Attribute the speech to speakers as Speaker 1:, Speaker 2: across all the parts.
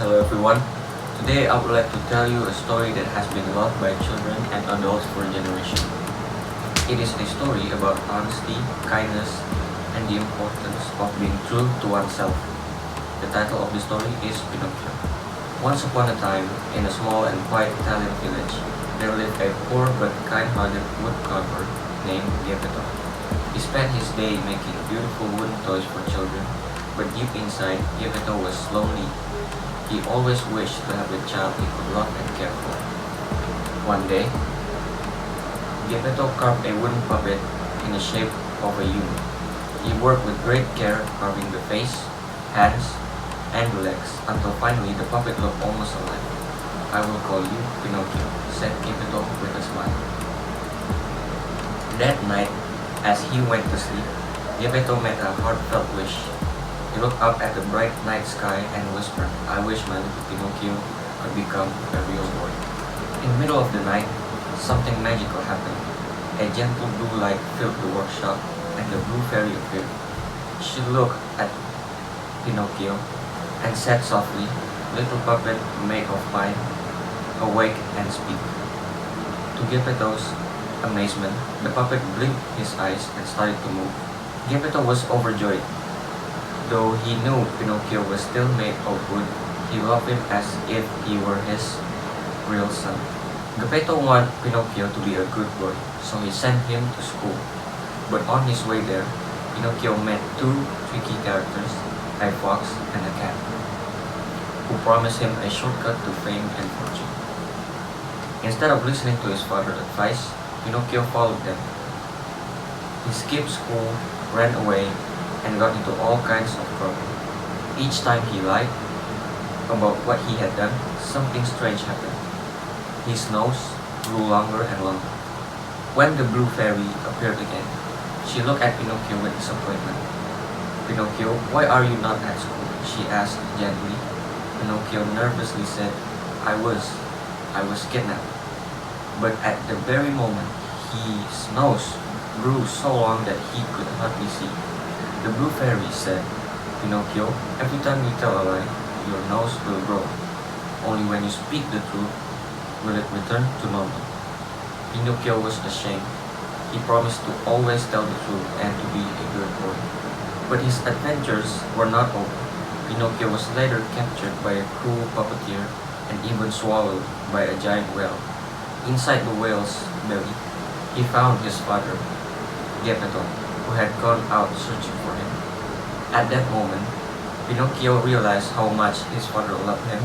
Speaker 1: Hello everyone. Today I would like to tell you a story that has been loved by children and adults for generations. It is a story about honesty, kindness, and the importance of being true to oneself. The title of the story is Pinocchio. Once upon a time, in a small and quiet Italian village, there lived a poor but kind-hearted woodcarver named Geppetto. He spent his day making beautiful wooden toys for children, but deep inside, Geppetto was lonely. He always wished to have a child he could love and care for. One day, Geppetto carved a wooden puppet in the shape of a human. He worked with great care, carving the face, hands, and the legs, until finally the puppet looked almost alive. "I will call you Pinocchio," said Geppetto with a smile. That night, as he went to sleep, Geppetto made a heartfelt wish. He looked up at the bright night sky and whispered, "I wish my little Pinocchio could become a real boy." In the middle of the night, something magical happened. A gentle blue light filled the workshop, and the blue fairy appeared. She looked at Pinocchio and said softly, "Little puppet made of pine, awake and speak." To Geppetto's amazement, the puppet blinked his eyes and started to move. Geppetto was overjoyed. Though he knew Pinocchio was still made of wood, he loved him as if he were his real son. Geppetto wanted Pinocchio to be a good boy, so he sent him to school. But on his way there, Pinocchio met two tricky characters, a fox and a cat, who promised him a shortcut to fame and fortune. Instead of listening to his father's advice, Pinocchio followed them. He skipped school, ran away, and got into all kinds of trouble. Each time he lied about what he had done, something strange happened. His nose grew longer and longer. When the blue fairy appeared again, she looked at Pinocchio with disappointment. "Pinocchio, why are you not at school?" she asked gently. Pinocchio nervously said, I was kidnapped." But at the very moment, his nose grew so long that he could hardly see. The blue fairy said, "Pinocchio, every time you tell a lie, your nose will grow. Only when you speak the truth will it return to normal." Pinocchio was ashamed. He promised to always tell the truth and to be a good boy. But his adventures were not over. Pinocchio was later captured by a cruel puppeteer and even swallowed by a giant whale. Inside the whale's belly, he found his father, Geppetto, who had gone out searching for him. At that moment, Pinocchio realized how much his father loved him.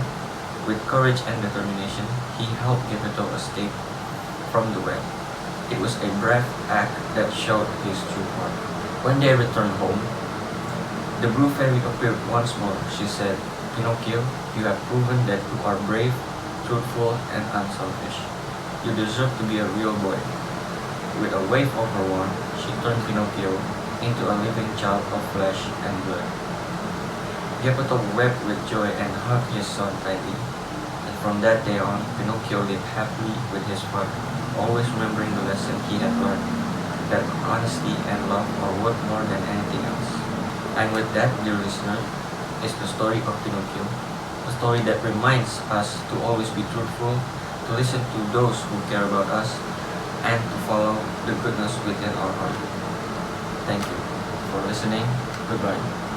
Speaker 1: With courage and determination, he helped Geppetto escape from the whale. It was a brave act that showed his true heart. When they returned home, the blue fairy appeared once more. She said, "Pinocchio, you have proven that you are brave, truthful, and unselfish. You deserve to be a real boy." With a wave of her wand, she turned Pinocchio into a living child of flesh and blood. Geppetto wept with joy and hugged his son tightly. And from that day on, Pinocchio lived happily with his father, always remembering the lesson he had learned, that honesty and love are worth more than anything else. And with that, dear listener, is the story of Pinocchio, a story that reminds us to always be truthful, to listen to those who care about us, and to follow the goodness within our heart. Thank you for listening. Goodbye.